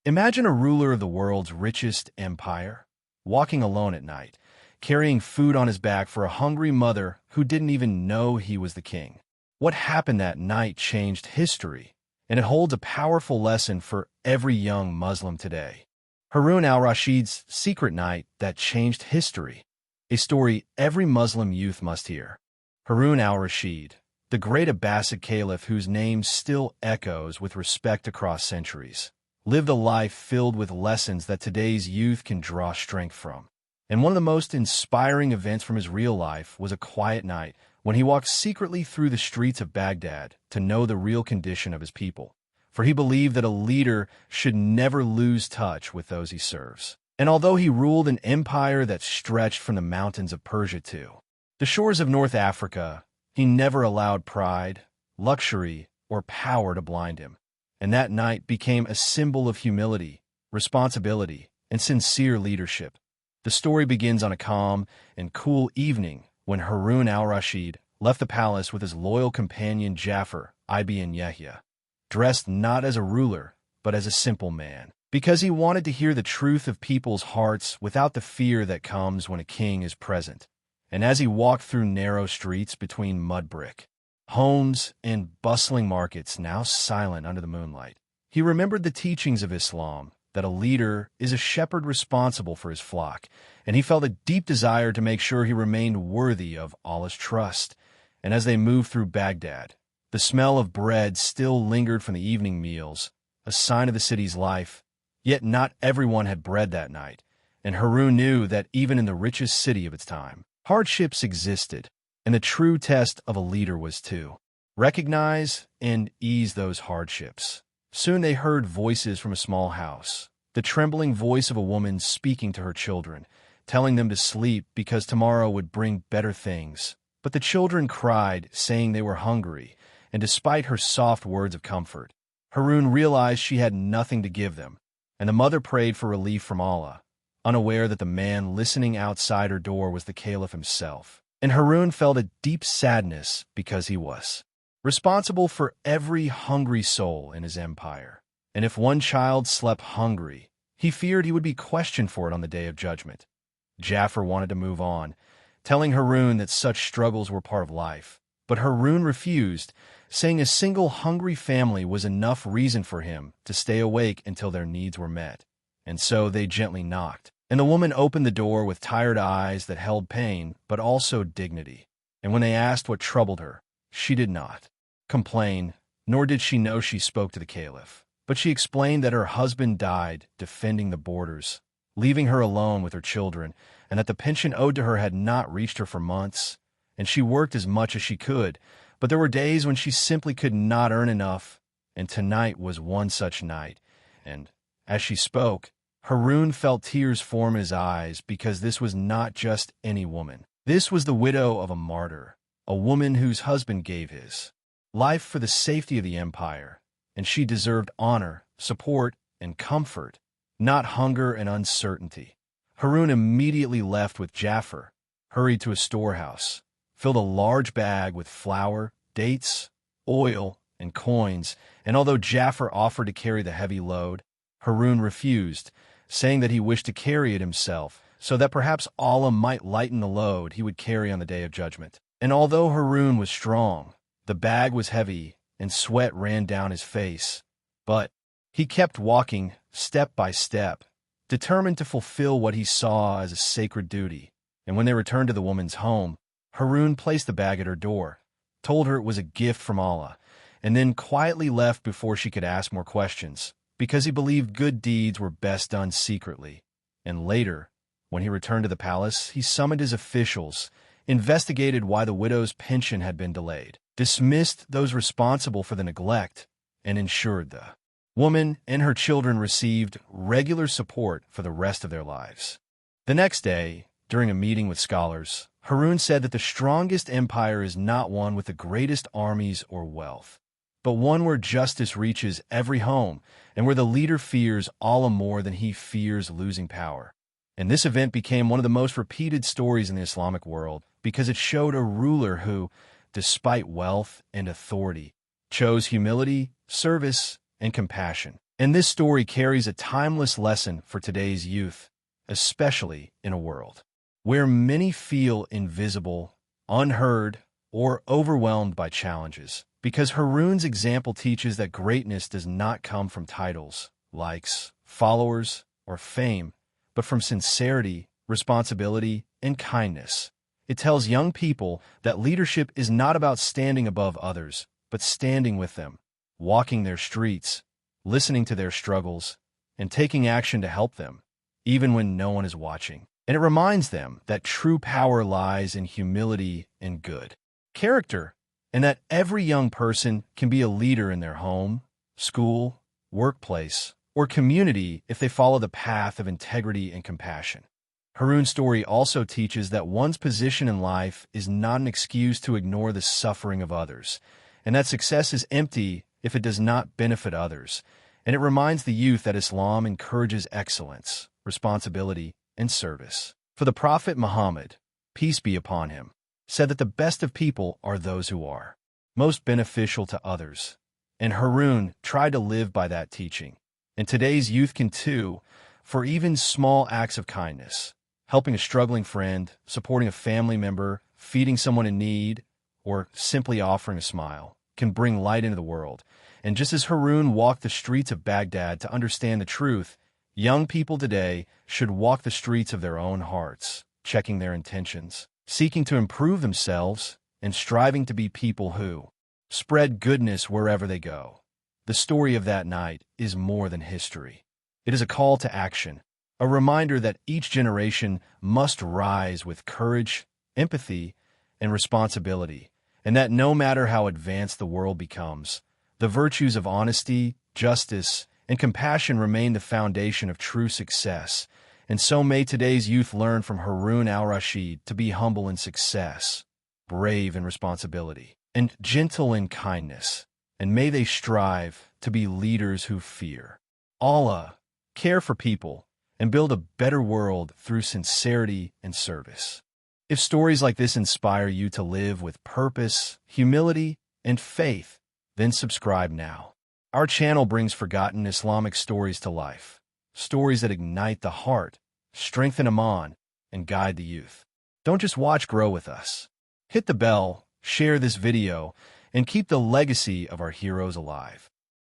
Imagine a ruler of the world's richest empire, walking alone at night, carrying food on his back for a hungry mother who didn't even know he was the king. What happened that night changed history, and it holds a powerful lesson for every young Muslim today. Harun al Rashid's secret night that changed history, a story every Muslim youth must hear. Harun al Rashid, the great Abbasid caliph whose name still echoes with respect across centuries, lived a life filled with lessons that today's youth can draw strength from. And one of the most inspiring events from his real life was a quiet night when he walked secretly through the streets of Baghdad to know the real condition of his people. For he believed that a leader should never lose touch with those he serves. And although he ruled an empire that stretched from the mountains of Persia to the shores of North Africa, he never allowed pride, luxury, or power to blind him. And that night became a symbol of humility, responsibility, and sincere leadership. The story begins on a calm and cool evening when Harun al Rashid left the palace with his loyal companion Ja'far ibn Yahya, dressed not as a ruler, but as a simple man, because he wanted to hear the truth of people's hearts without the fear that comes when a king is present. And as he walked through narrow streets between mud brick homes and bustling markets now silent under the moonlight, he remembered the teachings of Islam, that a leader is a shepherd responsible for his flock, and he felt a deep desire to make sure he remained worthy of Allah's trust. And as they moved through Baghdad, the smell of bread still lingered from the evening meals, a sign of the city's life. Yet not everyone had bread that night, and Harun knew that even in the richest city of its time, hardships existed, and the true test of a leader was to recognize and ease those hardships. Soon they heard voices from a small house, the trembling voice of a woman speaking to her children, telling them to sleep because tomorrow would bring better things. But the children cried, saying they were hungry, and despite her soft words of comfort, Harun realized she had nothing to give them, and the mother prayed for relief from Allah, unaware that the man listening outside her door was the caliph himself. And Harun felt a deep sadness because he was responsible for every hungry soul in his empire. And if one child slept hungry, he feared he would be questioned for it on the day of judgment. Ja'far wanted to move on, telling Harun that such struggles were part of life. But Harun refused, saying a single hungry family was enough reason for him to stay awake until their needs were met. And so they gently knocked, and the woman opened the door with tired eyes that held pain but also dignity. And when they asked what troubled her, she did not complain, nor did she know she spoke to the caliph. But she explained that her husband died defending the borders, leaving her alone with her children, and that the pension owed to her had not reached her for months. And she worked as much as she could, but there were days when she simply could not earn enough, and tonight was one such night. And as she spoke, Harun felt tears form in his eyes, because this was not just any woman. This was the widow of a martyr, a woman whose husband gave his life for the safety of the empire, and she deserved honor, support, and comfort, not hunger and uncertainty. Harun immediately left with Ja'far, hurried to a storehouse, filled a large bag with flour, dates, oil, and coins, and although Ja'far offered to carry the heavy load, Harun refused, saying that he wished to carry it himself, so that perhaps Allah might lighten the load he would carry on the day of judgment. And although Harun was strong, the bag was heavy, and sweat ran down his face. But he kept walking, step by step, determined to fulfill what he saw as a sacred duty. And when they returned to the woman's home, Harun placed the bag at her door, told her it was a gift from Allah, and then quietly left before she could ask more questions, because he believed good deeds were best done secretly. And later, when he returned to the palace, he summoned his officials, investigated why the widow's pension had been delayed, dismissed those responsible for the neglect, and ensured the woman and her children received regular support for the rest of their lives. The next day, during a meeting with scholars, Harun said that the strongest empire is not one with the greatest armies or wealth, but one where justice reaches every home and where the leader fears Allah more than he fears losing power. And this event became one of the most repeated stories in the Islamic world because it showed a ruler who, despite wealth and authority, chose humility, service, and compassion. And this story carries a timeless lesson for today's youth, especially in a world where many feel invisible, unheard, or overwhelmed by challenges. Because Harun's example teaches that greatness does not come from titles, likes, followers, or fame, but from sincerity, responsibility, and kindness. It tells young people that leadership is not about standing above others, but standing with them, walking their streets, listening to their struggles, and taking action to help them, even when no one is watching. And it reminds them that true power lies in humility and good character, and that every young person can be a leader in their home, school, workplace, or community if they follow the path of integrity and compassion. Harun's story also teaches that one's position in life is not an excuse to ignore the suffering of others, and that success is empty if it does not benefit others. And it reminds the youth that Islam encourages excellence, responsibility, and service. For the Prophet Muhammad, peace be upon him, said that the best of people are those who are most beneficial to others. And Harun tried to live by that teaching. And today's youth can too, for even small acts of kindness, helping a struggling friend, supporting a family member, feeding someone in need, or simply offering a smile, can bring light into the world. And just as Harun walked the streets of Baghdad to understand the truth, young people today should walk the streets of their own hearts, checking their intentions, seeking to improve themselves, and striving to be people who spread goodness wherever they go. The story of that night is more than history. It is a call to action, a reminder that each generation must rise with courage, empathy, and responsibility, and that no matter how advanced the world becomes, the virtues of honesty, justice, and compassion remain the foundation of true success. And so may today's youth learn from Harun al Rashid to be humble in success, brave in responsibility, and gentle in kindness. And may they strive to be leaders who fear Allah, care for people, and build a better world through sincerity and service. If stories like this inspire you to live with purpose, humility, and faith, then subscribe now. Our channel brings forgotten Islamic stories to life, stories that ignite the heart, strengthen Iman, and guide the youth. Don't just watch, grow with us. Hit the bell, share this video, and keep the legacy of our heroes alive.